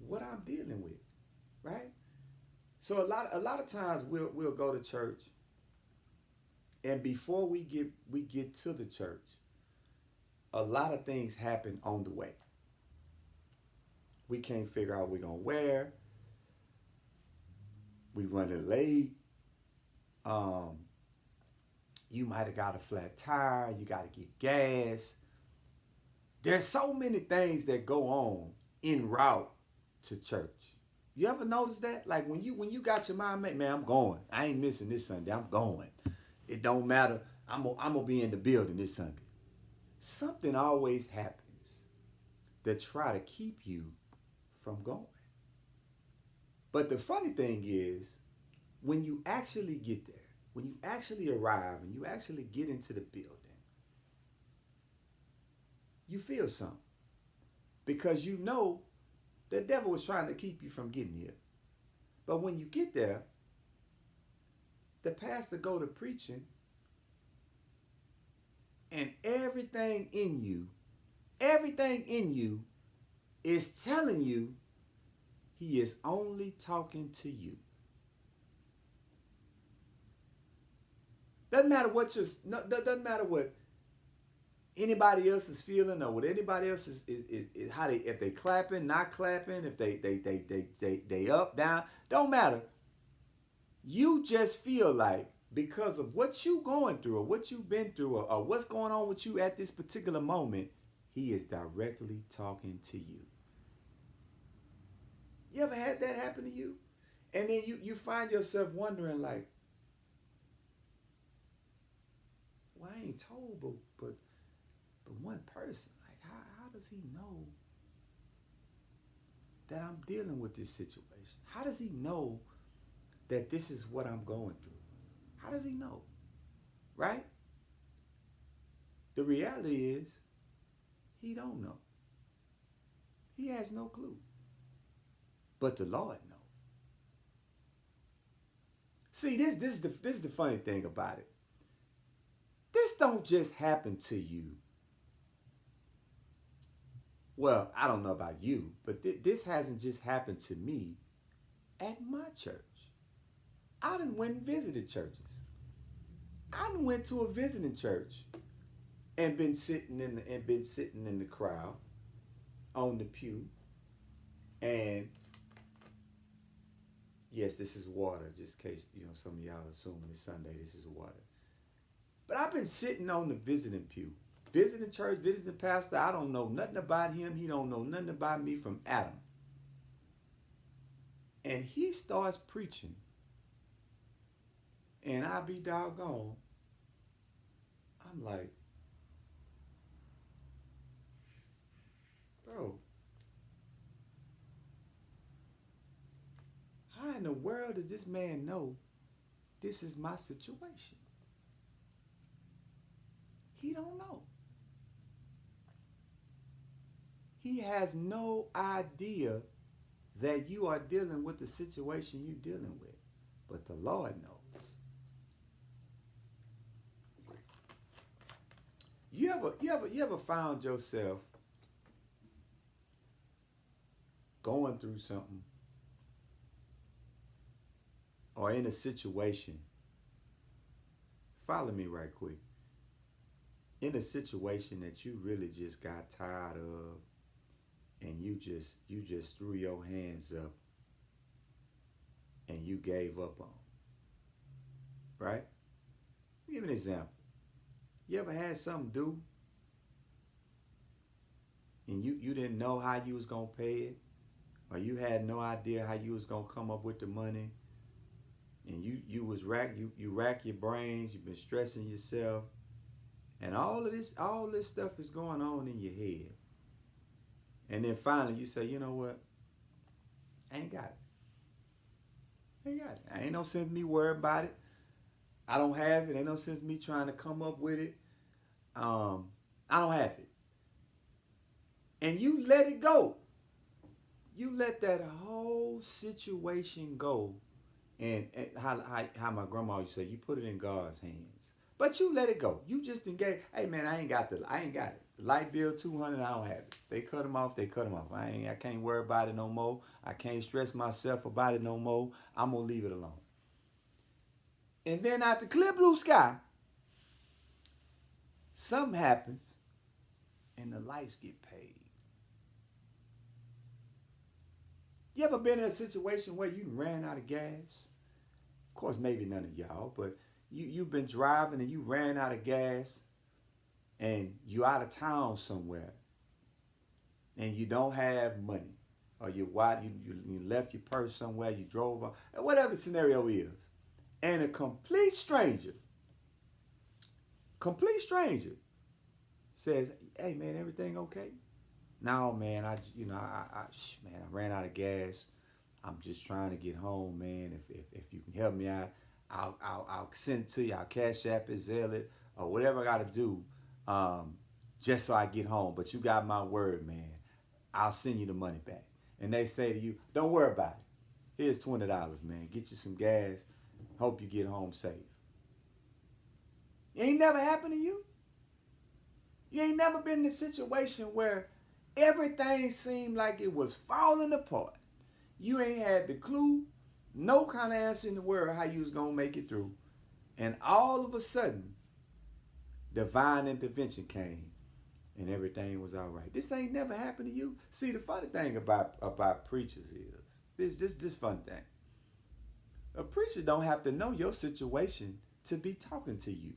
what I'm dealing with, right? So a lot of times we'll go to church, and before we get to the church, a lot of things happen on the way. We can't figure out what we're gonna wear. We running late. Um, you might have got a flat tire. You got to get gas. There's so many things that go on en route to church. You ever notice that? Like when you got your mind made, man, I'm going. I ain't missing this Sunday. I'm going. It don't matter. I'm gonna be in the building this Sunday. Something always happens that try to keep you from going. But the funny thing is, when you actually get there, when you actually arrive and you actually get into the building, you feel something because you know the devil was trying to keep you from getting here. But when you get there, the pastor go to preaching, and everything in you is telling you he is only talking to you. Doesn't matter what your no, doesn't matter what anybody else is feeling or what anybody else is how they, if they clapping, not clapping, if they up, down, don't matter. You just feel like because of what you going through or what you've been through or what's going on with you at this particular moment, he is directly talking to you. You ever had that happen to you? And then you find yourself wondering like, well, I ain't told, but one person, like how does he know that I'm dealing with this situation? How does he know that this is what I'm going through? How does he know? Right? The reality is he don't know. He has no clue. But the Lord knows. See, this is the funny thing about it. This don't just happen to you. Well, I don't know about you, but this hasn't just happened to me at my church. I done went and visited churches. I done went to a visiting church and been sitting in the crowd on the pew. And yes, this is water, just in case some of y'all assuming it's Sunday. This is water. But I've been sitting on the visiting pew, visiting church, visiting pastor. I don't know nothing about him. He don't know nothing about me from Adam. And he starts preaching, and I be doggone. I'm like, bro, how in the world does this man know this is my situation? He don't know. He has no idea that you are dealing with the situation you're dealing with. But the Lord knows. You ever found yourself going through something or in a situation? Follow me right quick. In a situation that you really just got tired of and you just threw your hands up and you gave up on, right? Give an example. You ever had something due and you didn't know how you was gonna pay it, or you had no idea how you was gonna come up with the money, and you rack your brains, you've been stressing yourself, and all this stuff is going on in your head, and then finally you say, you know what? I ain't got it. I ain't got it. I ain't no sense me worrying about it. I don't have it. Ain't no sense me trying to come up with it. I don't have it. And you let it go. You let that whole situation go. And how my grandma used to say, you put it in God's hands. But you let it go. You just engage. Hey man, I ain't got it. light bill $200, I don't have it. They cut them off, they cut them off. I can't worry about it no more. I can't stress myself about it no more. I'm gonna leave it alone. And then out the clear blue sky, something happens and the lights get paid. You ever been in a situation where you ran out of gas? Of course, maybe none of y'all, but you've been driving and you ran out of gas and you out of town somewhere and you don't have money, or you left your purse somewhere, you drove off, whatever the scenario is, and a complete stranger says, "Hey man, everything okay?" "No man, I ran out of gas. I'm just trying to get home, man. If you can help me out, I'll send it to you. I'll Cash App it, Zelle it, or whatever I got to do, just so I get home. But you got my word, man. I'll send you the money back." And they say to you, "Don't worry about it. Here's $20, man. Get you some gas. Hope you get home safe." It ain't never happened to you? You ain't never been in a situation where everything seemed like it was falling apart. You ain't had the clue, no kind of answer in the world how you was going to make it through. And all of a sudden, divine intervention came and everything was all right. This ain't never happened to you. See, the funny thing about preachers is, this fun thing. A preacher don't have to know your situation to be talking to you.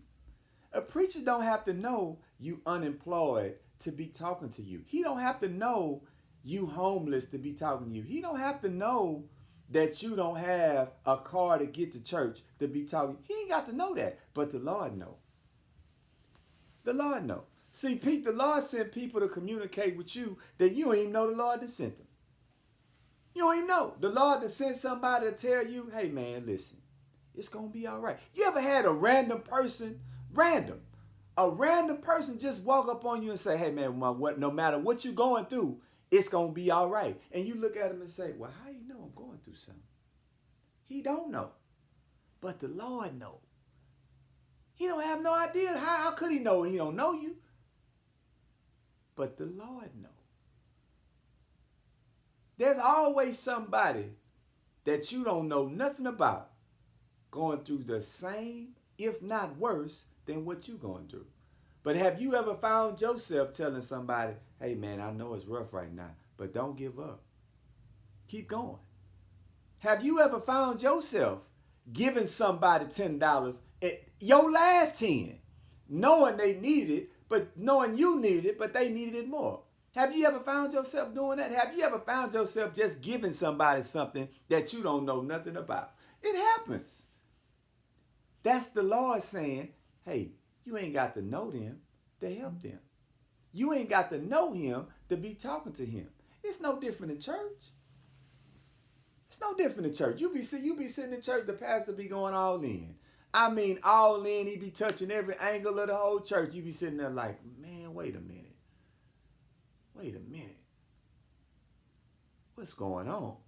A preacher don't have to know you unemployed to be talking to you. He don't have to know you homeless to be talking to you. He don't have to know that you don't have a car to get to church to be talking. He ain't got to know that, but the Lord know. The Lord know. See, the Lord sent people to communicate with you that you don't even know the Lord that sent them. You don't even know. The Lord that sent somebody to tell you, "Hey man, listen, it's going to be all right." You ever had a random person just walk up on you and say, "Hey man, no matter what you're going through, it's going to be all right." And you look at him and say, "Well, how you know I'm going through something?" He don't know, but the Lord know. He don't have no idea. How could he know? He don't know you. But the Lord know. There's always somebody that you don't know nothing about going through the same, if not worse, than what you're going through. But have you ever found yourself telling somebody, "Hey man, I know it's rough right now, but don't give up. Keep going"? Have you ever found yourself giving somebody $10, your last 10, knowing they needed it, but knowing you needed it, but they needed it more? Have you ever found yourself doing that? Have you ever found yourself just giving somebody something that you don't know nothing about? It happens. That's the Lord saying, "Hey, you ain't got to know them to help them. You ain't got to know him to be talking to him." It's no different in church. It's no different in church. You be sitting in church, the pastor be going all in. I mean, all in. He be touching every angle of the whole church. You be sitting there like, "Man, wait a minute. What's going on?"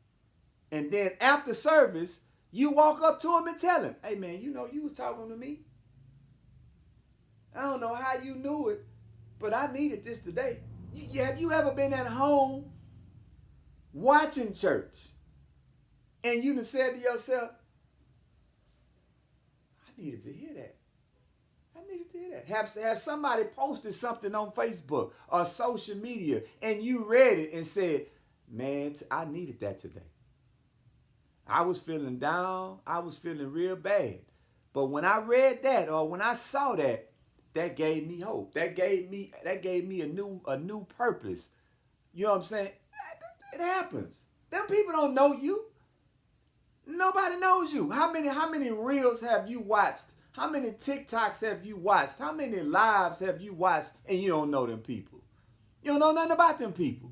And then after service, you walk up to him and tell him, "Hey man, you was talking to me. I don't know how you knew it, but I needed this today." Have you ever been at home watching church and you done said to yourself, "I needed to hear that. I needed to hear that." Have somebody posted something on Facebook or social media and you read it and said, "Man, I needed that today. I was feeling down. I was feeling real bad. But when I read that or when I saw that, that gave me hope. That gave me a new purpose." You know what I'm saying? It happens. Them people don't know you. Nobody knows you. How many reels have you watched? How many TikToks have you watched? How many lives have you watched and you don't know them people? You don't know nothing about them people.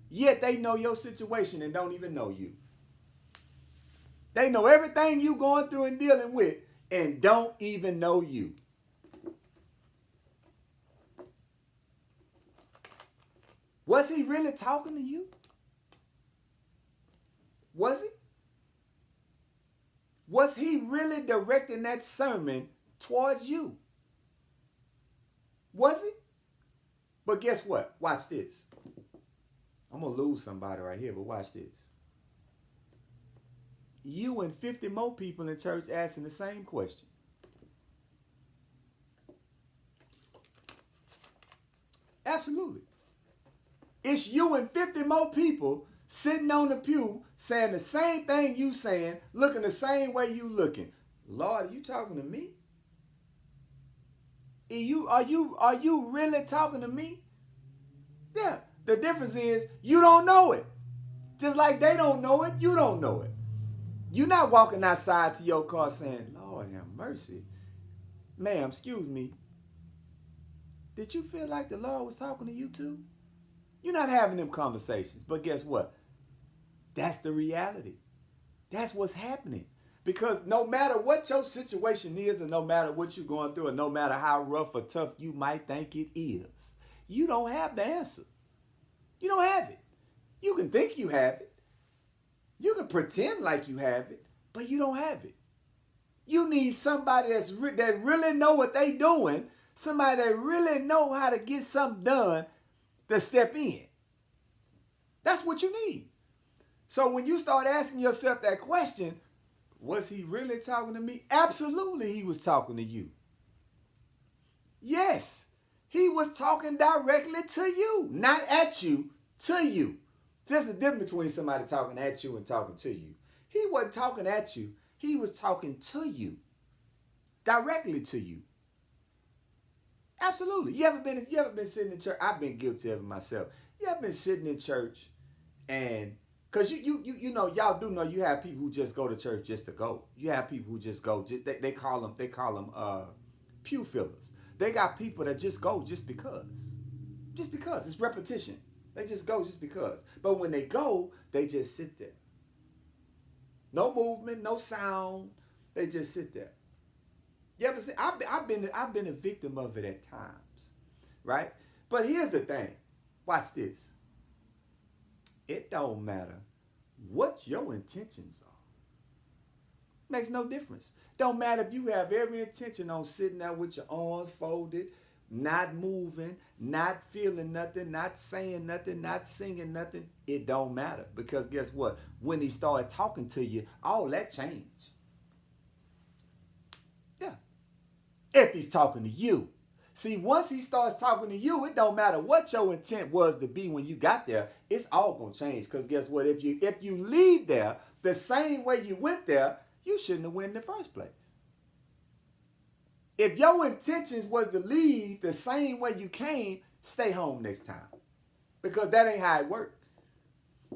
Yet they know your situation and don't even know you. They know everything you going through and dealing with and don't even know you. Was he really talking to you? Was he? Was he really directing that sermon towards you? Was he? But guess what? Watch this. I'm going to lose somebody right here, but watch this. You and 50 more people in church asking the same question. Absolutely. It's you and 50 more people sitting on the pew saying the same thing you saying, looking the same way you looking. Lord, are you talking to me? Are you really talking to me? Yeah. The difference is you don't know it. Just like they don't know it, you don't know it. You're not walking outside to your car saying, Lord have mercy. Ma'am, excuse me. Did you feel like the Lord was talking to you too? You're not having them conversations. But guess what? That's the reality. That's what's happening. Because no matter what your situation is, and no matter what you're going through, and no matter how rough or tough you might think it is, you don't have the answer. You don't have it. You can think you have it. You can pretend like you have it, but you don't have it. You need somebody that really know what they doing, somebody that really know how to get something done to step in. That's what you need. So when you start asking yourself that question, was he really talking to me? Absolutely, he was talking to you. Yes, he was talking directly to you, not at you, to you. There's a difference between somebody talking at you and talking to you. He wasn't talking at you. He was talking to you, directly to you. Absolutely. You ever been sitting in church? I've been guilty of it myself. You ever been sitting in church and because you know, y'all do know you have people who just go to church just to go. You have people who just go. They call them pew fillers. They got people that just go just because. Just because. It's repetition. They just go just because. But when they go, they just sit there. No movement, no sound. They just sit there. You ever see? I've been a victim of it at times, right? But here's the thing. Watch this. It don't matter what your intentions are. Makes no difference. Don't matter if you have every intention on sitting there with your arms folded, not moving, not feeling nothing, not saying nothing, not singing nothing. It don't matter. Because guess what? When he started talking to you, all that changed. Yeah. If he's talking to you. See, once he starts talking to you, it don't matter what your intent was to be when you got there. It's all going to change. Because guess what? If you leave there the same way you went there, you shouldn't have went in the first place. If your intentions was to leave the same way you came, stay home next time. Because that ain't how it works.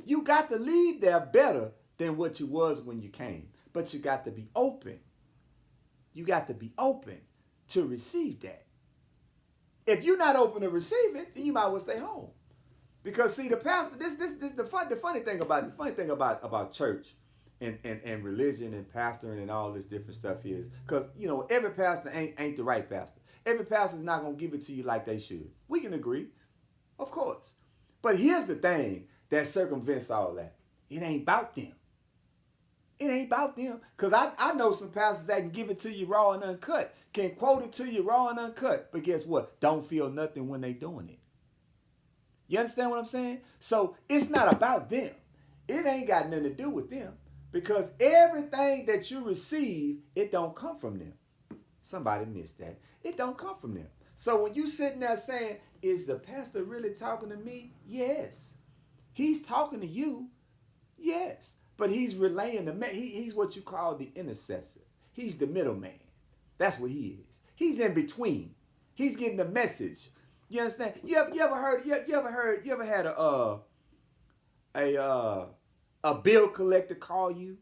You got to leave there better than what you was when you came. But you got to be open. You got to be open to receive that. If you're not open to receive it, then you might well stay home. Because see, the pastor, this the funny thing about church and religion and pastoring and all this different stuff is, because you know every pastor ain't the right pastor. Every pastor is not gonna give it to you like they should. We can agree, of course. But here's the thing that circumvents all that. It ain't about them. It ain't about them. Because I know some pastors that can give it to you raw and uncut, can quote it to you raw and uncut. But guess what? Don't feel nothing when they doing it. You understand what I'm saying? So it's not about them. It ain't got nothing to do with them. Because everything that you receive, it don't come from them. Somebody missed that. It don't come from them. So when you sitting there saying, is the pastor really talking to me? Yes. He's talking to you. Yes. But he's relaying he's what you call the intercessor. He's the middleman. That's what he is. He's in between. He's getting the message. You understand? You ever had a bill collector call you?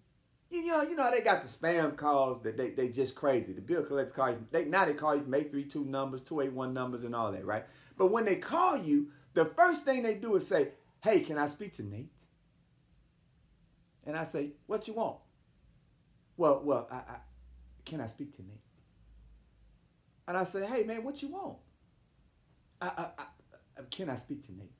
You know they got the spam calls that they just crazy. The bill collector call you. They call you from 832 numbers, 281 numbers, and all that, right? But when they call you, the first thing they do is say, "Hey, can I speak to Nate?" And I say, "What you want?" Well, can I speak to Nate? And I say, "Hey, man, what you want?" Can I speak to Nate?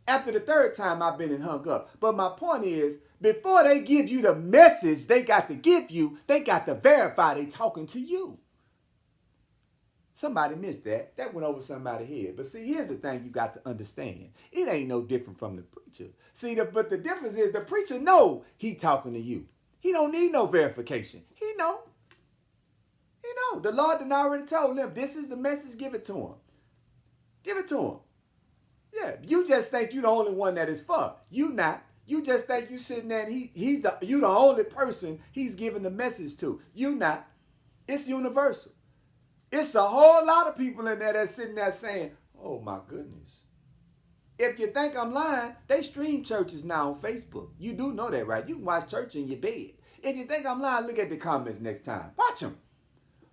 After the third time, I've been and hung up. But my point is, before they give you the message they got to give you, they got to verify they talking to you. Somebody missed that. That went over somebody's head. But see, here's the thing you got to understand. It ain't no different from the preacher. See, but the difference is the preacher know he talking to you. He don't need no verification. He know. He know. The Lord done already told him, this is the message, give it to him. Give it to him. Yeah, you just think you the only one that is for. You not. You just think you sitting there and you the only person he's giving the message to. You not. It's universal. It's a whole lot of people in there that's sitting there saying, oh my goodness. If you think I'm lying, they stream churches now on Facebook. You do know that, right? You can watch church in your bed. If you think I'm lying, look at the comments next time. Watch them.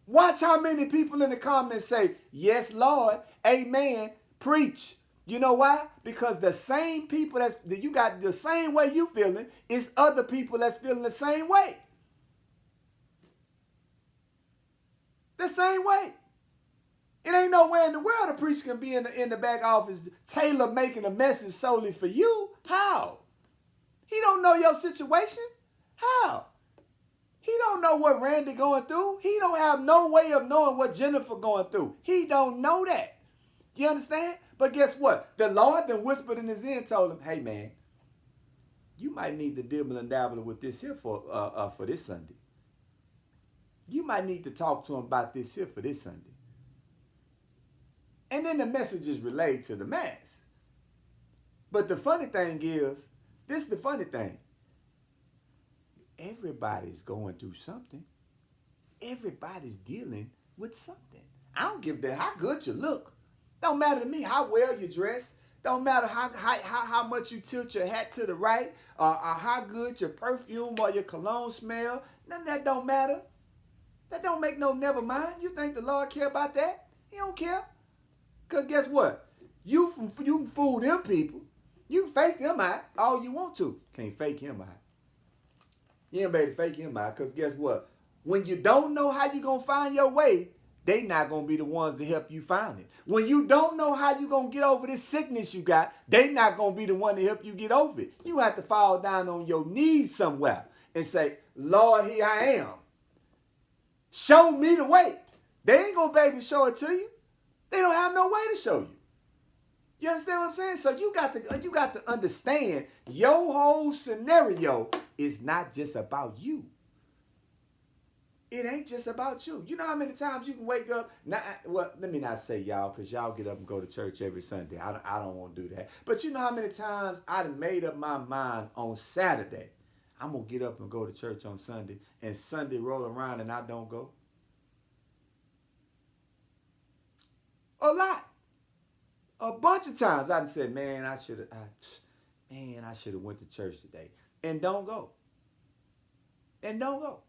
Watch how many people in the comments say, yes, Lord, amen, preach. You know why? Because the same people that you got the same way you feeling, it's other people that's feeling the same way. The same way. It ain't nowhere in the world a preacher can be in the back office tailor making a message solely for you. How? He don't know your situation. How? He don't know what Randy going through. He don't have no way of knowing what Jennifer going through. He don't know that. You understand? But guess what? The Lord then whispered in his ear and told him, hey man, you might need to dibble and dabble with this here for this Sunday. You might need to talk to him about this here for this Sunday. And then the message is relayed to the mass. But the funny thing is, this is the funny thing. Everybody's going through something. Everybody's dealing with something. I don't give a damn how good you look. Don't matter to me how well you dress. Don't matter how much you tilt your hat to the right or how good your perfume or your cologne smell. None of that don't matter. That don't make no never mind. You think the Lord care about that? He don't care. Because guess what? You can fool them people. You can fake them out all you want to. Can't fake him out. You ain't better fake him out because guess what? When you don't know how you're going to find your way, they not going to be the ones to help you find it. When you don't know how you're going to get over this sickness you got, they not going to be the one to help you get over it. You have to fall down on your knees somewhere and say, Lord, here I am. Show me the way. They ain't going to be able to show it to you. They don't have no way to show you. You understand what I'm saying? So you got to understand your whole scenario is not just about you. It ain't just about you. You know how many times you can wake up? Well, let me not say y'all, because y'all get up and go to church every Sunday. I don't want to do that. But you know how many times I done made up my mind on Saturday, I'm going to get up and go to church on Sunday, and Sunday roll around and I don't go? A lot. A bunch of times I done said, man, I should have went to church today. And don't go. And don't go.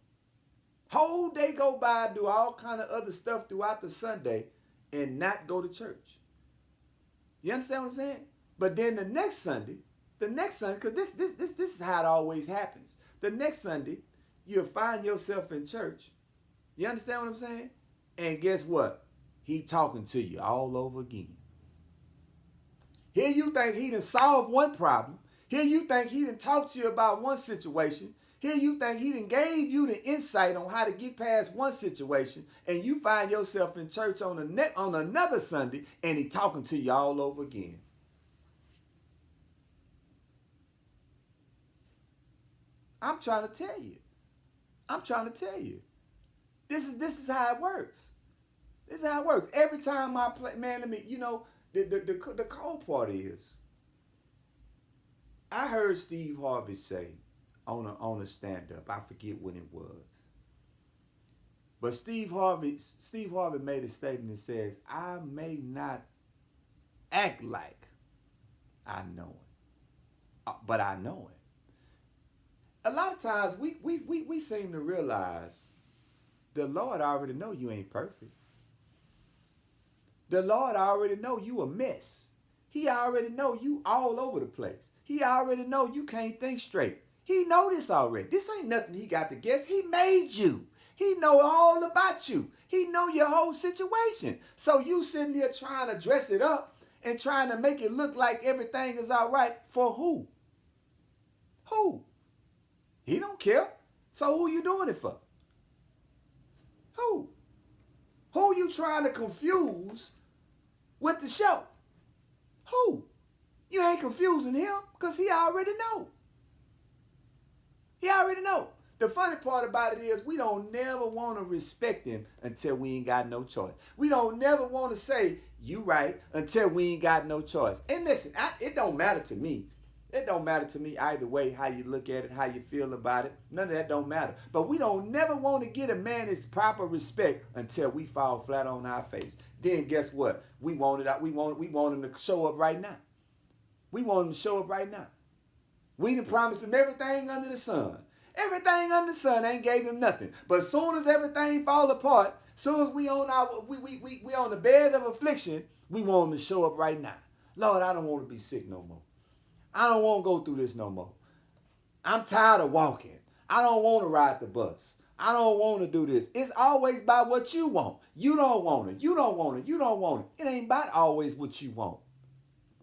Whole day go by, do all kind of other stuff throughout the Sunday and not go to church. You understand what I'm saying? But then the next Sunday, because this is how it always happens. The next Sunday, you'll find yourself in church. You understand what I'm saying? And guess what? He talking to you all over again. Here you think he done solved one problem. Here you think he done talked to you about one situation. Here you think he done gave you the insight on how to get past one situation, and you find yourself in church on another Sunday, and he talking to you all over again. I'm trying to tell you. This is how it works. This is how it works. Every time I play, man, the cold part is, I heard Steve Harvey say on a stand-up, I forget when it was, but Steve Harvey made a statement that says, I may not act like I know it, but I know it. A lot of times we seem to realize the Lord already know you ain't perfect. The Lord already know you a mess. He already know you all over the place. He already know you can't think straight. He know this already. This ain't nothing he got to guess. He made you. He know all about you. He know your whole situation. So you sitting there trying to dress it up and trying to make it look like everything is all right for who? Who? He don't care. So who you doing it for? Who? Who you trying to confuse with the show? Who? You ain't confusing him because he already know. He already know. The funny part about it is we don't never want to respect him until we ain't got no choice. We don't never want to say, you right, until we ain't got no choice. And listen, it don't matter to me. It don't matter to me either way how you look at it, how you feel about it. None of that don't matter. But we don't never want to get a man his proper respect until we fall flat on our face. Then guess what? We want him to show up right now. We want him to show up right now. We done promised him everything under the sun. Everything under the sun ain't gave him nothing. But as soon as everything fall apart, as soon as we on the bed of affliction, we want him to show up right now. Lord, I don't want to be sick no more. I don't want to go through this no more. I'm tired of walking. I don't want to ride the bus. I don't want to do this. It's always about what you want. You don't want it. You don't want it. You don't want it. It ain't about always what you want.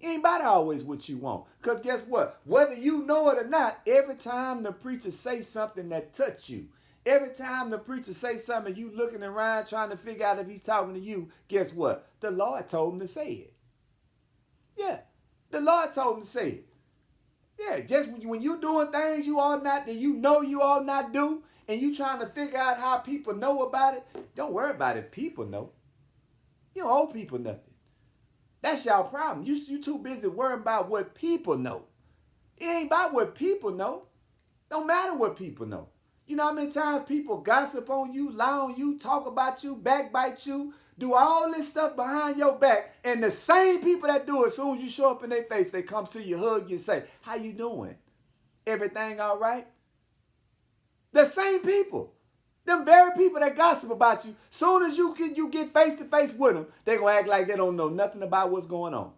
It ain't about always what you want. Because guess what? Whether you know it or not, every time the preacher say something that touch you, every time the preacher say something, you looking around trying to figure out if he's talking to you, guess what? The Lord told him to say it. Yeah, the Lord told him to say it. Yeah, just when you doing things you ought not, that you know you ought not do, and you trying to figure out how people know about it, don't worry about it. People know. You don't owe people nothing. That's y'all problem. You too busy worrying about what people know. It ain't about what people know. Don't matter what people know. You know how many times people gossip on you, lie on you, talk about you, backbite you, do all this stuff behind your back, and the same people that do it, as soon as you show up in their face, they come to you, hug you, and say, how you doing? Everything all right? The same people. Them very people that gossip about you, soon as you get face to face with them, they gonna act like they don't know nothing about what's going on.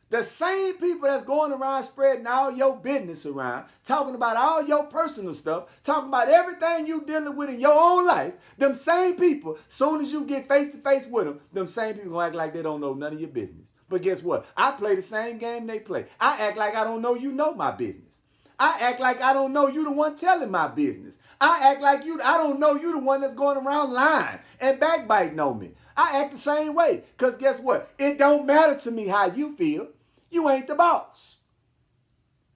The same people that's going around spreading all your business around, talking about all your personal stuff, talking about everything you dealing with in your own life, them same people, soon as you get face to face with them same people gonna act like they don't know none of your business. But guess what? I play the same game they play. I act like I don't know you know my business. I act like I don't know you the one telling my business. I act like I don't know you the one that's going around lying and backbiting on me. I act the same way. Because guess what? It don't matter to me how you feel. You ain't the boss.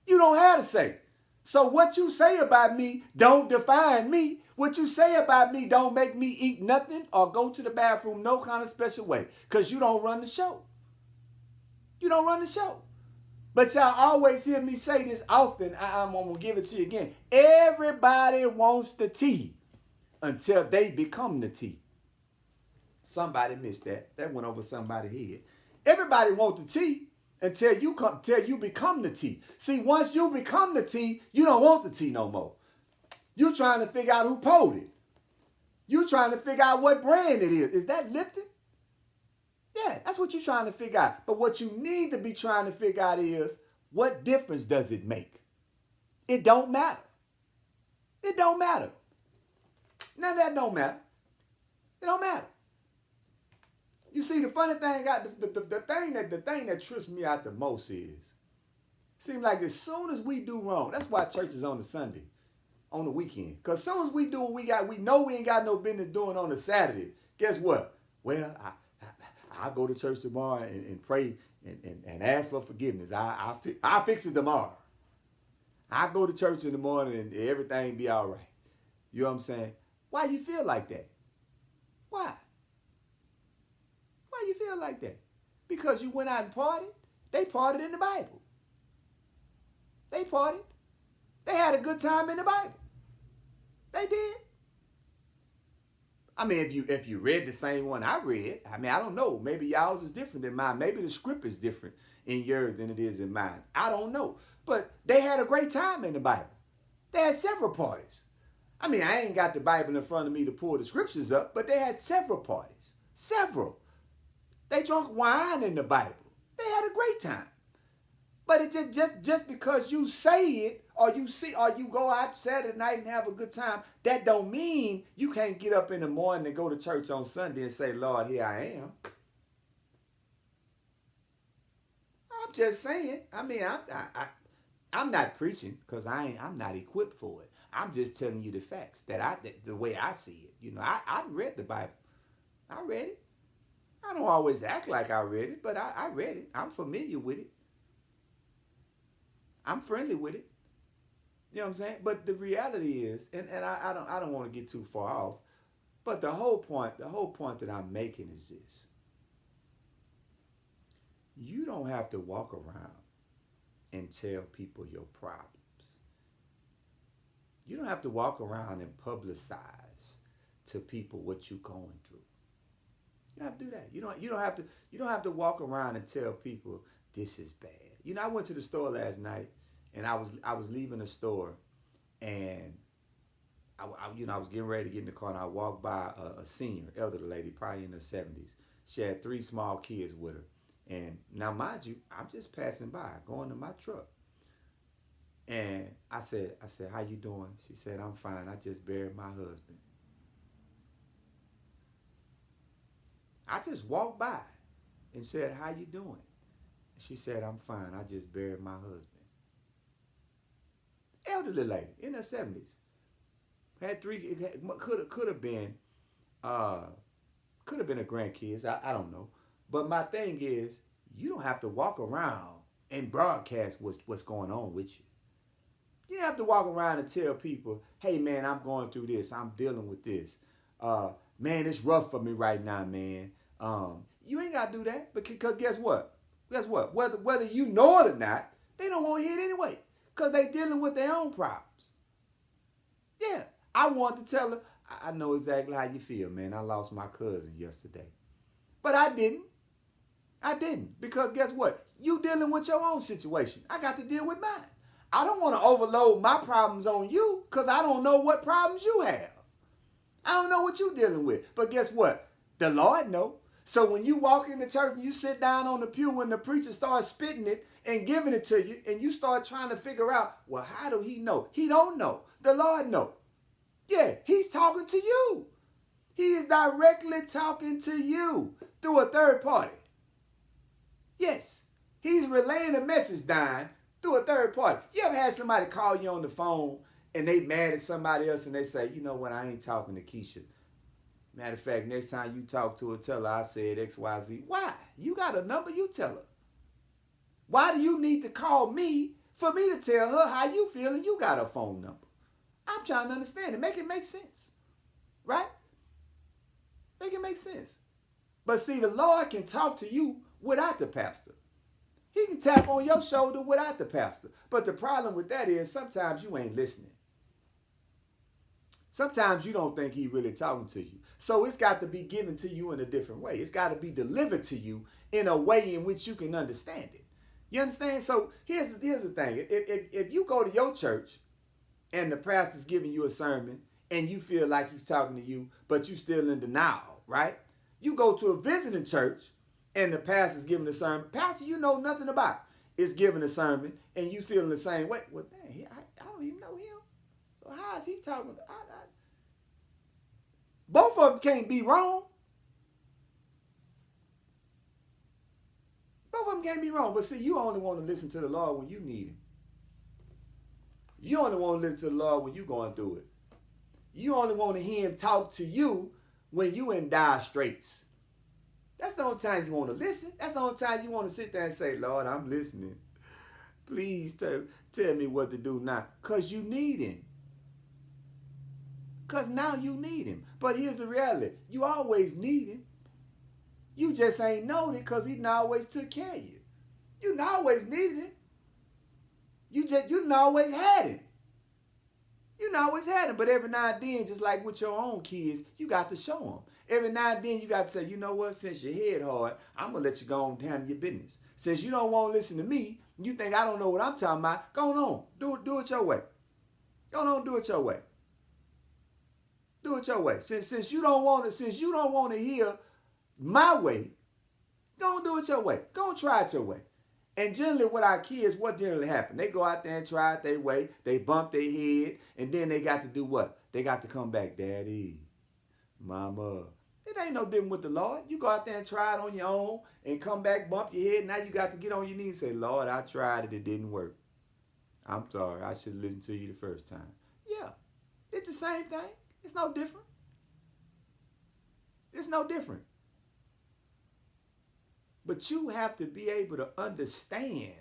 You don't have to say. So what you say about me don't define me. What you say about me don't make me eat nothing or go to the bathroom no kind of special way. Because you don't run the show. You don't run the show. But y'all always hear me say this often. I'm going to give it to you again. Everybody wants the tea until they become the tea. Somebody missed that. That went over somebody's head. Everybody wants the tea until you become the tea. See, once you become the tea, you don't want the tea no more. You're trying to figure out who poured it. You're trying to figure out what brand it is. Is that Lipton? Yeah, that's what you're trying to figure out. But what you need to be trying to figure out is, what difference does it make? It don't matter. It don't matter. None of that don't matter. It don't matter. You see, the funny thing, the thing that trips me out the most is, it seems like as soon as we do wrong, that's why church is on the Sunday, on the weekend. Because as soon as we do what we know we ain't got no business doing on a Saturday. Guess what? Well, I'll go to church tomorrow and pray and ask for forgiveness. I'll fix it tomorrow. I'll go to church in the morning and everything be all right. You know what I'm saying? Why you feel like that? Why? Why you feel like that? Because you went out and partied? They partied in the Bible. They partied. They had a good time in the Bible. They did. I mean, if you read the same one I read, I mean, I don't know. Maybe y'all's is different than mine. Maybe the script is different in yours than it is in mine. I don't know. But they had a great time in the Bible. They had several parties. I mean, I ain't got the Bible in front of me to pull the scriptures up, but they had several parties. Several. They drank wine in the Bible. They had a great time. But it just because you say it or you go out Saturday night and have a good time, that don't mean you can't get up in the morning and go to church on Sunday and say, Lord, here I am. I'm just saying. I mean, I'm not preaching because I'm not equipped for it. I'm just telling you the facts that the way I see it. You know, I read the Bible. I read it. I don't always act like I read it, but I read it. I'm familiar with it. I'm friendly with it. You know what I'm saying? But the reality is, and I don't want to get too far off, but the whole point that I'm making is this. You don't have to walk around and tell people your problems. You don't have to walk around and publicize to people what you're going through. You don't have to do that. You don't have to walk around and tell people this is bad. You know, I went to the store last night and I was leaving the store and I was getting ready to get in the car and I walked by a senior, elderly lady, probably in her 70s. She had 3 small kids with her. And now, mind you, I'm just passing by, going to my truck. And I said, how you doing? She said, I'm fine. I just buried my husband. I just walked by and said, how you doing? She said, I'm fine. I just buried my husband. Elderly lady in her 70s. Had 3, could have been a grandkids. I don't know. But my thing is, you don't have to walk around and broadcast what's going on with you. You don't have to walk around and tell people, hey man, I'm going through this. I'm dealing with this. Man, it's rough for me right now, man. You ain't got to do that because guess what? Whether you know it or not, they don't want to hear it anyway because they dealing with their own problems. Yeah, I want to tell her, I know exactly how you feel, man. I lost my cousin yesterday. But I didn't. Because guess what? You dealing with your own situation. I got to deal with mine. I don't want to overload my problems on you because I don't know what problems you have. I don't know what you're dealing with. But guess what? The Lord knows. So when you walk into church and you sit down on the pew when the preacher starts spitting it and giving it to you and you start trying to figure out, well, how do he know? He don't know. The Lord knows. Yeah, he's talking to you. He is directly talking to you through a third party. Yes, he's relaying a message down through a third party. You ever had somebody call you on the phone and they mad at somebody else and they say, you know what, I ain't talking to Keisha. Matter of fact, next time you talk to her, tell her I said X, Y, Z. Why? You got a number, you tell her. Why do you need to call me for me to tell her how you feel and you got a phone number? I'm trying to understand it. Make it make sense. Right? Make it make sense. But see, the Lord can talk to you without the pastor. He can tap on your shoulder without the pastor. But the problem with that is sometimes you ain't listening. Sometimes you don't think he's really talking to you. So it's got to be given to you in a different way. It's got to be delivered to you in a way in which you can understand it. You understand? So here's the thing. If you go to your church and the pastor's giving you a sermon and you feel like he's talking to you, but you still in denial, right? You go to a visiting church and the pastor's giving a sermon. Pastor, you know nothing about is giving a sermon and you feeling the same way. Well, dang, I don't even know him. Well, how is he talking? Both of them can't be wrong. Both of them can't be wrong. But see, you only want to listen to the Lord when you need him. You only want to listen to the Lord when you're going through it. You only want to hear him talk to you when you in dire straits. That's the only time you want to listen. That's the only time you want to sit there and say, Lord, I'm listening. Please tell me what to do now. Because you need him. Because now you need him. But here's the reality. You always need him. You just ain't known it because he done always took care of you. You done always needed him. You done always had him. You done always had him. But every now and then, just like with your own kids, you got to show them. Every now and then you got to say, you know what, since your head hard, I'm going to let you go on and handle your business. Since you don't want to listen to me, you think I don't know what I'm talking about, go on. Do it your way. Go on, do it your way. Do it your way. Since you don't want to hear my way, go on, do it your way. Go on, try it your way. And generally with our kids, what generally happens? They go out there and try it their way. They bump their head. And then they got to do what? They got to come back. Daddy, mama. It ain't no different with the Lord. You go out there and try it on your own and come back, bump your head. Now you got to get on your knees and say, Lord, I tried it. It didn't work. I'm sorry. I should have listened to you the first time. Yeah. It's the same thing. It's no different. It's no different. But you have to be able to understand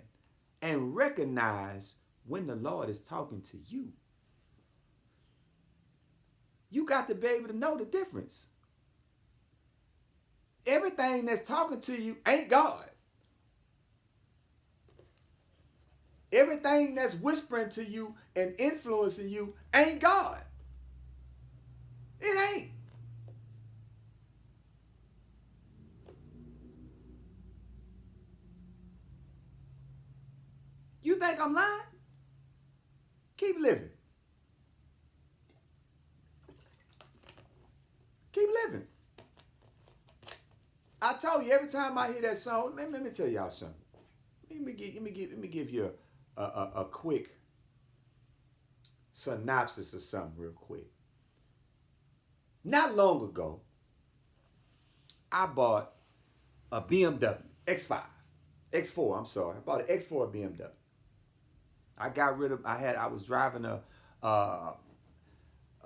and recognize when the Lord is talking to you. You got to be able to know the difference. Everything that's talking to you ain't God. Everything that's whispering to you and influencing you ain't God. It ain't. You think I'm lying? Keep living. Keep living. I told you every time I hear that song, let me tell y'all something. Let me give you a quick synopsis of something real quick. Not long ago, I bought a BMW X5, X4. I'm sorry, I bought an X4 BMW. I was driving a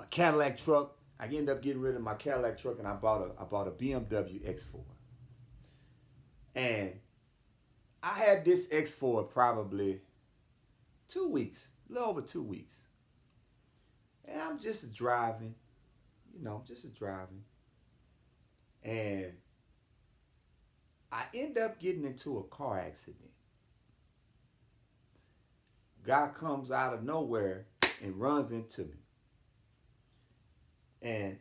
Cadillac truck. I ended up getting rid of my Cadillac truck, and I bought a BMW X4. And I had this X4 probably 2 weeks, a little over 2 weeks. And I'm just driving, And I end up getting into a car accident. Guy comes out of nowhere and runs into me. And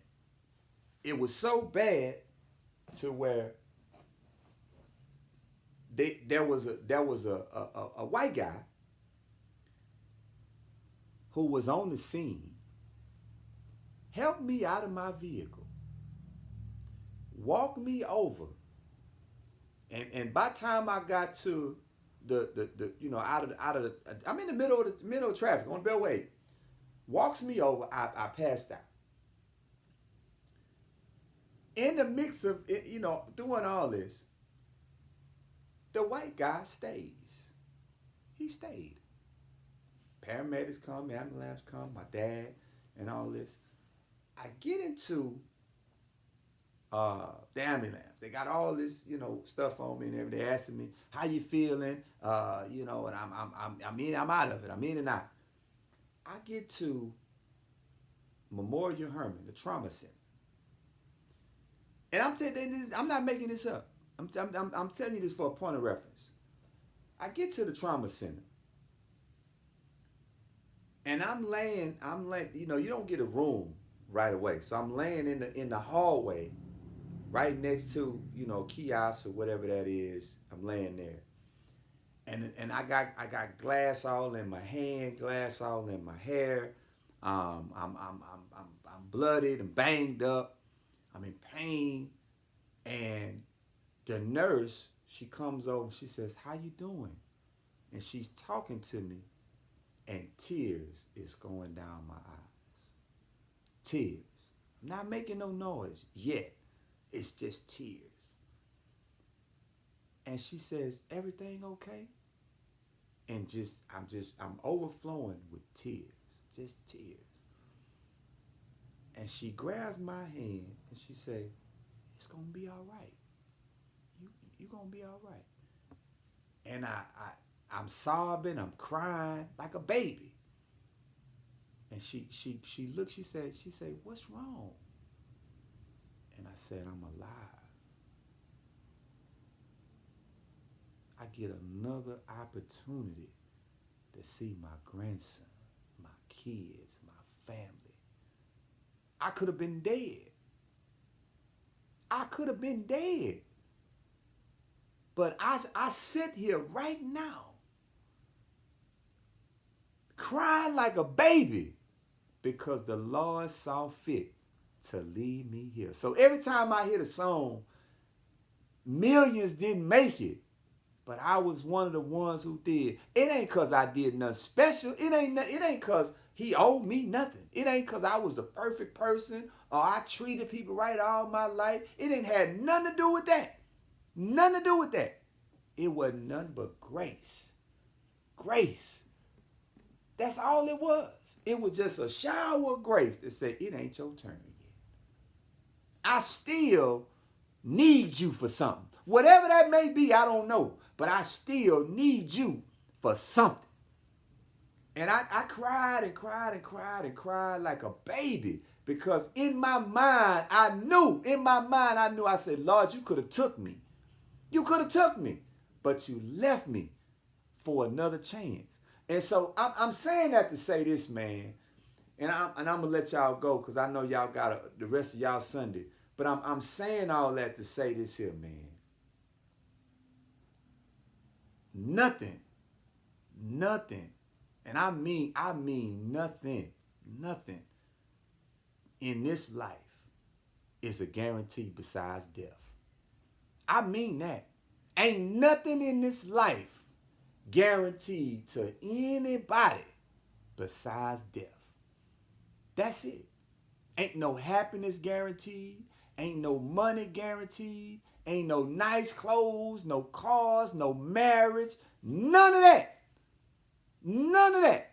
it was so bad to where there was a white guy who was on the scene, helped me out of my vehicle, walked me over, and by the time I got to I'm in the middle of traffic on the Beltway, walks me over, I passed out. In the mix of doing all this, the white guy stays. He stayed. Paramedics come, ambulance come, my dad, and all this. I get into the ambulance. They got all this, stuff on me and everything. They asking me, "How you feeling?" And I'm out of it. I'm in and out. I get to Memorial Hermann, the trauma center, and I'm telling you this. I'm not making this up. I'm telling you this for a point of reference. I get to the trauma center, and I'm laying. You don't get a room right away, so I'm laying in the hallway, right next to kiosk or whatever that is. I'm laying there, and I got glass all in my hand, glass all in my hair. I'm blooded and banged up. I'm in pain, and the nurse, she comes over, she says, "How you doing?" And she's talking to me, and tears is going down my eyes. Tears. I'm not making no noise yet. It's just tears. And she says, "Everything okay?" And I'm overflowing with tears. Just tears. And she grabs my hand and she says, "It's gonna be all right. You gonna be all right." And I'm sobbing, I'm crying like a baby. And she looked, she said, "What's wrong?" And I said, "I'm alive. I get another opportunity to see my grandson, my kids, my family. I could have been dead. I could have been dead. But I sit here right now crying like a baby because the Lord saw fit to leave me here." So every time I hear the song, millions didn't make it, but I was one of the ones who did. It ain't because I did nothing special. It ain't because he owed me nothing. It ain't because I was the perfect person or I treated people right all my life. It ain't had nothing to do with that. Nothing to do with that. It was nothing but grace. Grace. That's all it was. It was just a shower of grace that said, "It ain't your turn yet. I still need you for something. Whatever that may be, I don't know. But I still need you for something. And I cried and cried and cried and cried like a baby. Because in my mind, I knew, I said, Lord, you could have took me. You could have took me. But you left me for another chance. And so I'm saying that to say this, man. And I'm going to let y'all go because I know y'all got the rest of y'all Sunday. But I'm saying all that to say this here, man. Nothing, and I mean nothing in this life is a guarantee besides death. I mean that. Ain't nothing in this life guaranteed to anybody besides death. That's it. Ain't no happiness guaranteed. Ain't no money guaranteed. Ain't no nice clothes, no cars, no marriage. None of that. None of that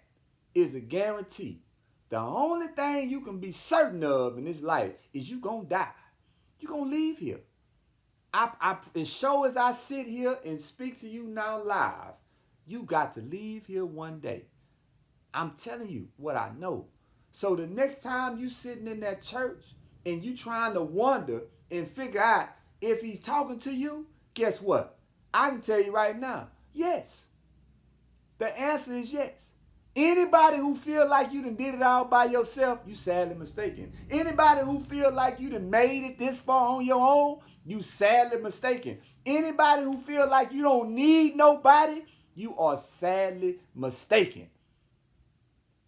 is a guarantee. The only thing you can be certain of in this life is you gonna die. You gonna leave here. As sure as I sit here and speak to you now live, you got to leave here one day. I'm telling you what I know. So the next time you sitting in that church and you trying to wonder and figure out if he's talking to you, guess what? I can tell you right now, yes. The answer is yes. Anybody who feel like you done did it all by yourself, you sadly mistaken. Anybody who feel like you done made it this far on your own, you sadly mistaken. Anybody who feel like you don't need nobody, you are sadly mistaken.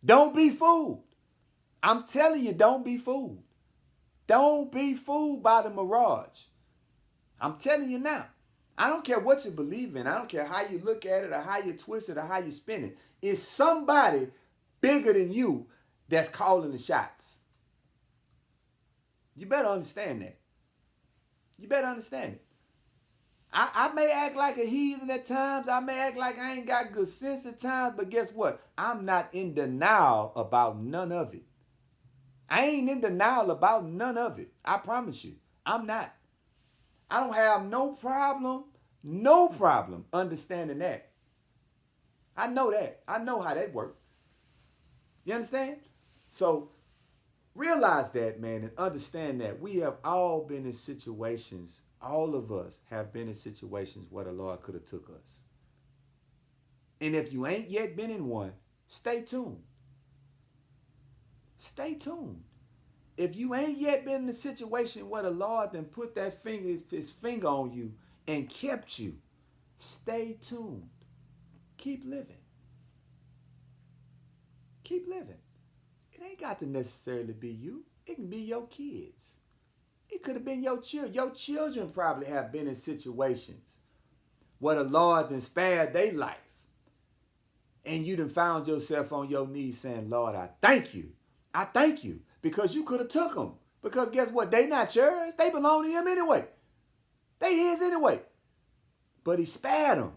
Don't be fooled. I'm telling you, don't be fooled. Don't be fooled by the mirage. I'm telling you now. I don't care what you believe in. I don't care how you look at it or how you twist it or how you spin it. It's somebody bigger than you that's calling the shots. You better understand that. You better understand it. I may act like a heathen at times. I may act like I ain't got good sense at times. But guess what? I'm not in denial about none of it. I ain't in denial about none of it. I promise you. I'm not. I don't have no problem understanding that. I know that. I know how that works. You understand? So realize that, man, and understand that we have all been in situations, all of us have been in situations where the Lord could have took us. And if you ain't yet been in one, stay tuned. Stay tuned. If you ain't yet been in a situation where the Lord then put that his finger on you and kept you, stay tuned. Keep living. Keep living. It ain't got to necessarily be you. It can be your kids. It could have been your children. Your children probably have been in situations where the Lord then spared their life. And you done found yourself on your knees saying, Lord, I thank you. I thank you. Because you could have took them. Because guess what? They not yours. They belong to him anyway. They his anyway. But he spared them.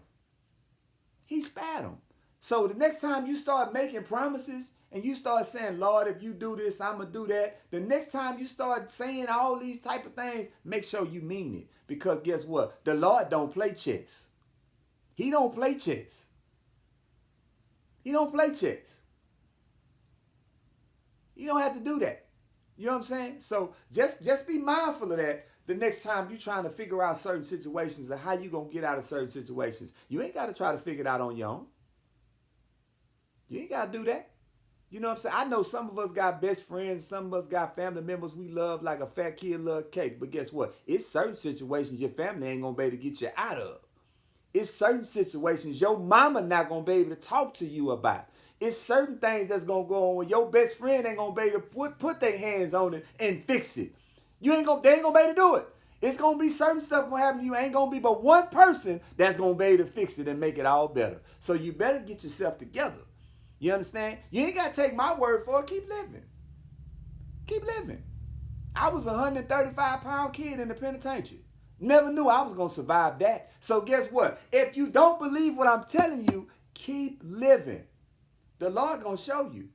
He spared them. So the next time you start making promises and you start saying, Lord, if you do this, I'm going to do that. The next time you start saying all these type of things, make sure you mean it. Because guess what? The Lord don't play chess. He don't play chess. He don't play chess. You don't have to do that. You know what I'm saying? So just be mindful of that the next time you're trying to figure out certain situations and how you going to get out of certain situations. You ain't got to try to figure it out on your own. You ain't got to do that. You know what I'm saying? I know some of us got best friends. Some of us got family members we love like a fat kid love cake. But guess what? It's certain situations your family ain't going to be able to get you out of. It's certain situations your mama not going to be able to talk to you about. It's certain things that's going to go on when your best friend ain't going to be able to put their hands on it and fix it. They ain't going to be able to do it. It's going to be certain stuff going to happen to you. Ain't going to be but one person that's going to be able to fix it and make it all better. So you better get yourself together. You understand? You ain't got to take my word for it. Keep living. Keep living. I was a 135-pound kid in the penitentiary. Never knew I was going to survive that. So guess what? If you don't believe what I'm telling you, keep living. The Lord going to show you.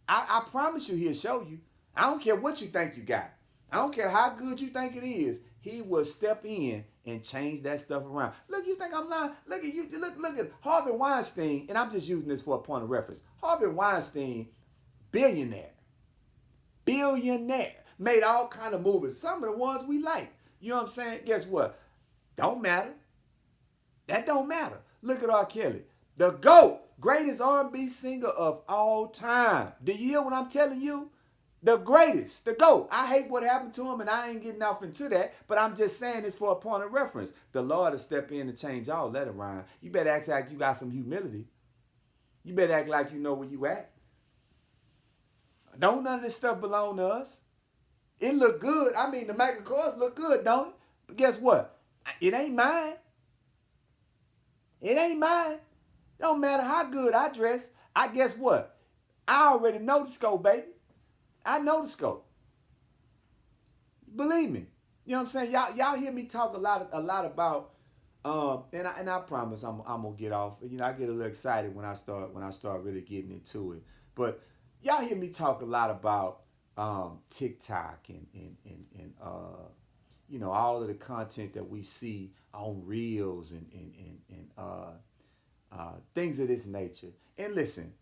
I promise you he'll show you. I don't care what you think you got. I don't care how good you think it is. He will step in and change that stuff around. Look, you think I'm lying? Look at you. Look at Harvey Weinstein, and I'm just using this for a point of reference. Harvey Weinstein, billionaire, made all kind of movies. Some of the ones we like. You know what I'm saying? Guess what? Don't matter. That don't matter. Look at R. Kelly, the GOAT, greatest R&B singer of all time. Do you hear what I'm telling you? The greatest, the GOAT. I hate what happened to him, and I ain't getting off into that, but I'm just saying this for a point of reference. The Lord will step in and change all that around. You better act like you got some humility. You better act like you know where you at. Don't none of this stuff belong to us. It look good. I mean, the Michael Kors look good, don't it? But guess what? It ain't mine. It ain't mine. Don't matter how good I dress. I guess what? I already know the scope, baby. I know the scope. Believe me. You know what I'm saying? Y'all hear me talk a lot about and I promise I'm gonna get off. You know, I get a little excited when I start really getting into it. But y'all hear me talk a lot about TikTok and you know, all of the content that we see on reels and things of this nature. And listen,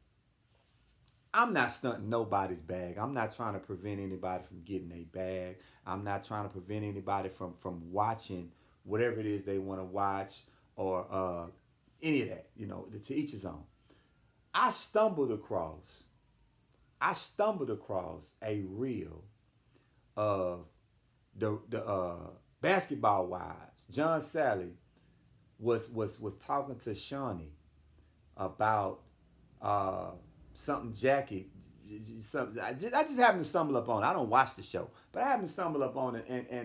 I'm not stunting nobody's bag. I'm not trying to prevent anybody from getting a bag. I'm not trying to prevent anybody from watching whatever it is they want to watch or any of that. You know, to each his own. I stumbled across a reel of the Basketball Wives. John Sally was talking to Shawnee about something Jackie. I just happened to stumble up on it. I don't watch the show, but I happened to stumble up on it,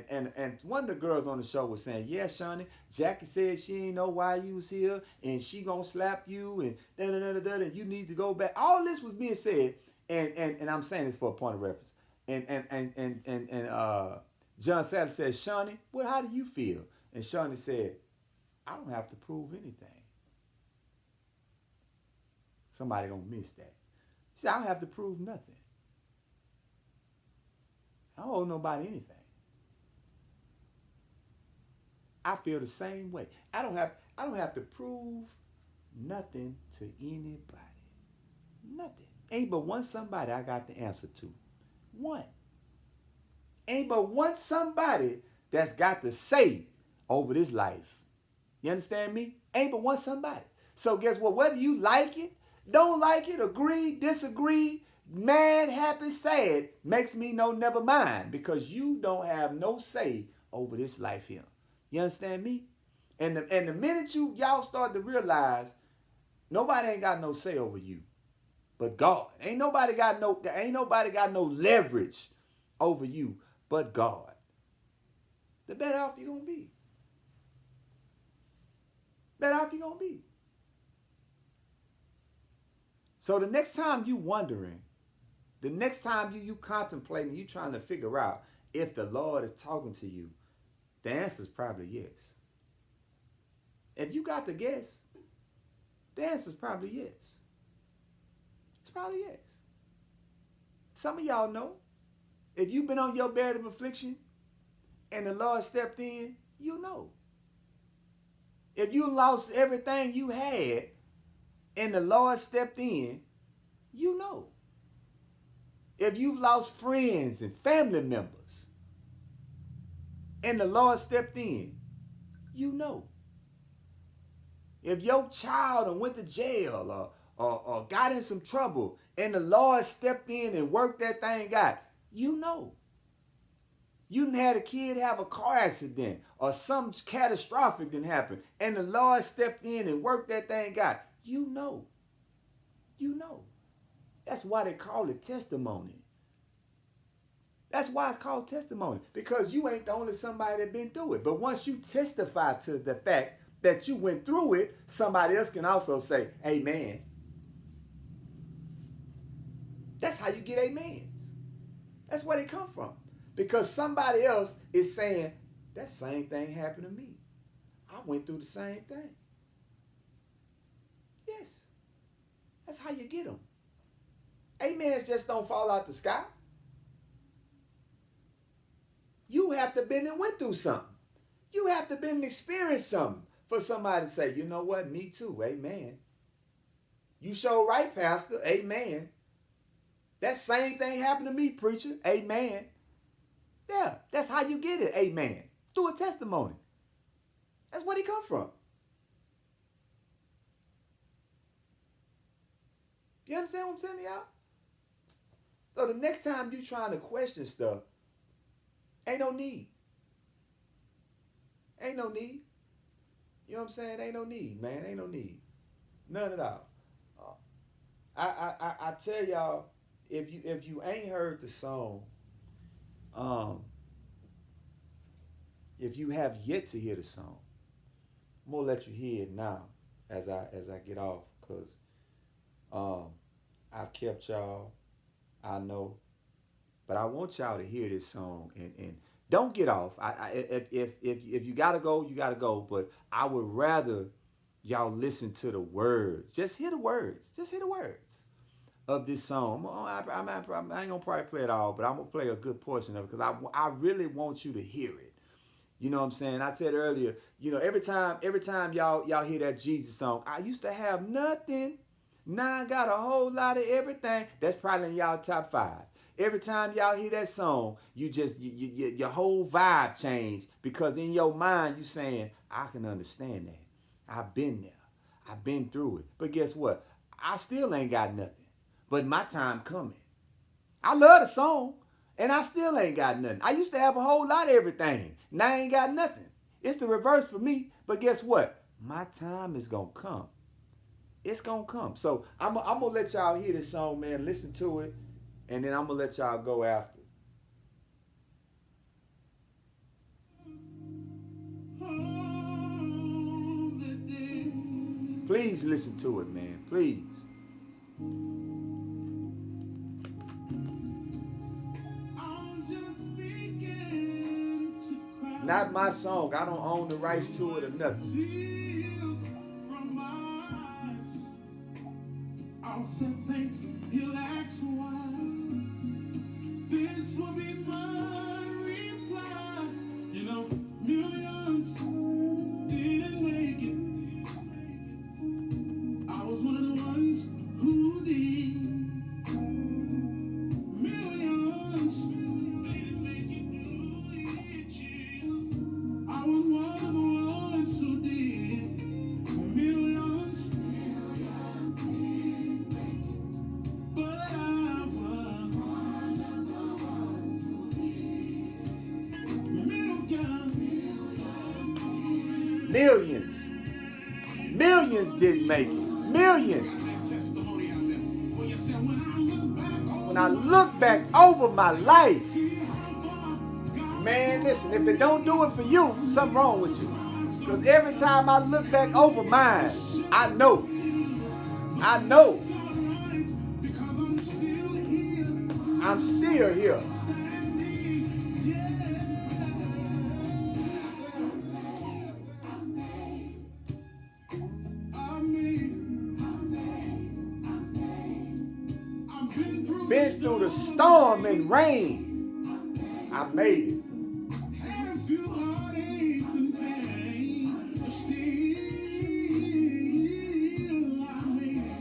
and one of the girls on the show was saying, "Yeah, Shawnee, Jackie said she ain't know why you was here, and she gonna slap you, and and you need to go back." All this was being said, and I'm saying this for a point of reference, and John Sally said, "Shawnee, well, how do you feel?" And Shawnee said, "I don't have to prove anything." Somebody gonna miss that. She said, "I don't have to prove nothing. I don't owe nobody anything. I feel the same way. I don't have to prove nothing to anybody. Nothing. Ain't but one somebody I got the answer to. One. Ain't but one somebody that's got to say over this life. You understand me? Ain't but one somebody. So guess what? Whether you like it, don't like it, agree, disagree, mad, happy, sad, makes me know never mind, because you don't have no say over this life here. You understand me? And the minute y'all start to realize nobody ain't got no say over you but God. Ain't nobody got no leverage over you but God. The better off you're gonna be. Better off you're gonna be. So the next time you wondering, the next time you contemplating, you trying to figure out if the Lord is talking to you, the answer is probably yes. If you got to guess, the answer is probably yes. It's probably yes. Some of y'all know, if you've been on your bed of affliction and the Lord stepped in, you know. If you lost everything you had and the Lord stepped in, you know. If you've lost friends and family members and the Lord stepped in, you know. If your child went to jail or got in some trouble and the Lord stepped in and worked that thing out, you know. You done had a kid have a car accident or something catastrophic didn't happen and the Lord stepped in and worked that thing out, you know. You know. That's why they call it testimony. That's why it's called testimony, because you ain't the only somebody that been through it. But once you testify to the fact that you went through it, somebody else can also say, amen. That's how you get amens. That's where they come from. Because somebody else is saying, that same thing happened to me. I went through the same thing. Yes. That's how you get them. Amens just don't fall out the sky. You have to been and went through something. You have to been and experienced something for somebody to say, you know what, me too, amen. You sure right, Pastor, amen. That same thing happened to me, preacher, amen. Yeah, that's how you get it, amen. Through a testimony. That's where he come from. You understand what I'm saying to y'all? So the next time you trying to question stuff, ain't no need. Ain't no need. You know what I'm saying? Ain't no need, man. Ain't no need. None at all. I tell y'all, if you ain't heard the song, if you have yet to hear the song, I'm gonna let you hear it now as I get off, cause I've kept y'all. I know, but I want y'all to hear this song and don't get off. If you gotta go, you gotta go. But I would rather y'all listen to the words. Just hear the words. Just hear the words of this song. I ain't gonna probably play it all, but I'm gonna play a good portion of it because I really want you to hear it. You know what I'm saying? I said earlier, you know, every time y'all hear that Jesus song, I used to have nothing. Now I got a whole lot of everything. That's probably in y'all top 5. Every time y'all hear that song, your whole vibe change because in your mind you saying, I can understand that. I've been there. I've been through it. But guess what? I still ain't got nothing. But my time coming. I love the song. And I still ain't got nothing. I used to have a whole lot of everything. Now I ain't got nothing. It's the reverse for me. But guess what? My time is going to come. It's going to come. So I'm going to let y'all hear this song, man. Listen to it. And then I'm going to let y'all go after. Please listen to it, man. Please. Not my song. I don't own the rights to it or nothing. I'll say thanks, he'll ask why. This will be my reply. You know, millions didn't make it. I was one of the ones who did. Millions didn't make it. I was one of the ones who did. Millions didn't make it. But I was one of the ones who did. Millions. Millions didn't make it. Millions. When I look back over my life, man, listen, if it don't do it for you, something wrong with you. Because every time I look back over mine, I know. I'm still here. Been through the storm and rain. I made it. Had a few heartaches and pain, but still I made it.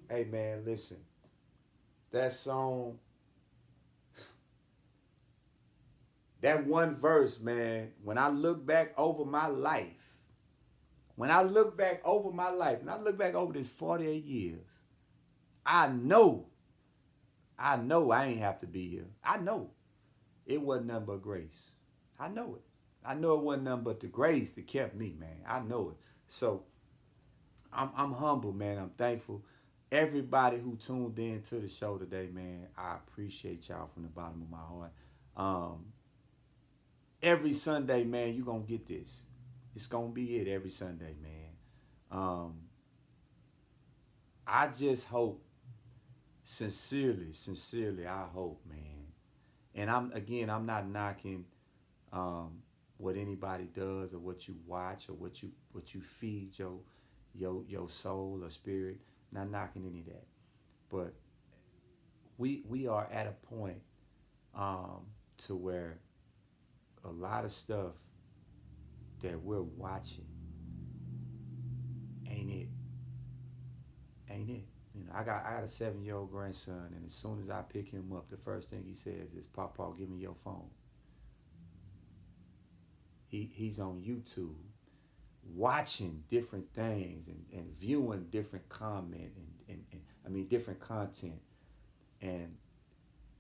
Hey man, listen. That song, that one verse, man, when I look back over my life, and I look back over this 48 years, I know I ain't have to be here. I know it wasn't nothing but grace. I know it. I know it wasn't nothing but the grace that kept me, man. I know it. So I'm humble, man. I'm thankful. Everybody who tuned in to the show today, man, I appreciate y'all from the bottom of my heart. Um, every Sunday, man, you gonna get this. It's gonna be it every Sunday, man. Um, I just hope, sincerely, I hope, man. And I'm not knocking um, what anybody does or what you watch or what you feed your soul or spirit. Not knocking any of that, but we are at a point um, to where a lot of stuff that we're watching ain't it, ain't it. You know, I got a 7-year-old grandson, and as soon as I pick him up, the first thing he says is, "Papa, give me your phone." He's on YouTube watching different things and viewing different comment and I mean different content, and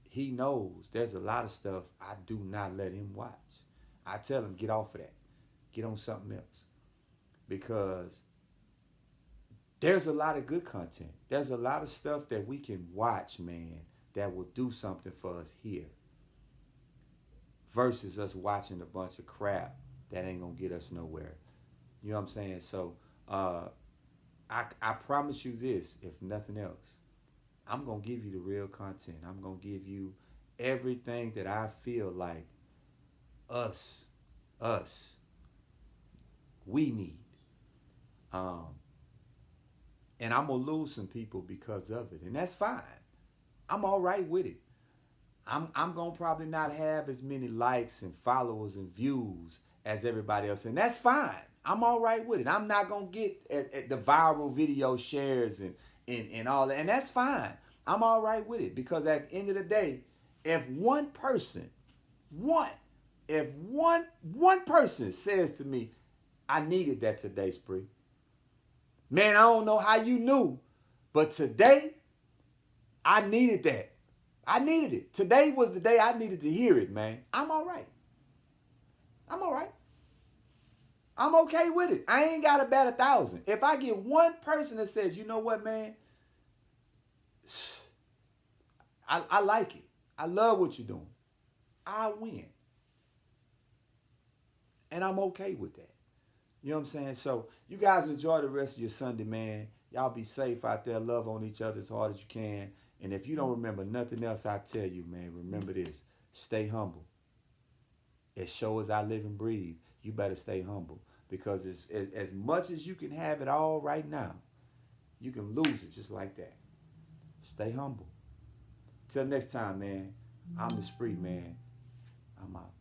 he knows there's a lot of stuff I do not let him watch. I tell him, get off of that, get on something else, because there's a lot of good content. There's a lot of stuff that we can watch, man, that will do something for us here, versus us watching a bunch of crap that ain't gonna get us nowhere. You know what I'm saying? So I promise you this, if nothing else, I'm gonna give you the real content. I'm gonna give you everything that I feel like us, us, we need. Um, and I'm gonna lose some people because of it, and that's fine. I'm all right with it. I'm gonna probably not have as many likes and followers and views as everybody else, and that's fine. I'm all right with it. I'm not gonna get at the viral video shares and all that, and that's fine. I'm all right with it, because at the end of the day, if one person, one, if one person says to me, "I needed that today, Spree," man, I don't know how you knew, but today I needed that. I needed it. Today was the day I needed to hear it, man. I'm all right. I'm all right. I'm okay with it. I ain't got to bat 1,000. If I get one person that says, "You know what, man, I like it. I love what you're doing," I win. And I'm okay with that. You know what I'm saying? So you guys enjoy the rest of your Sunday, man. Y'all be safe out there. Love on each other as hard as you can. And if you don't remember nothing else I tell you, man, remember this. Stay humble. As sure as I live and breathe, you better stay humble. Because as much as you can have it all right now, you can lose it just like that. Stay humble. Till next time, man. I'm the Spree, man. I'm out.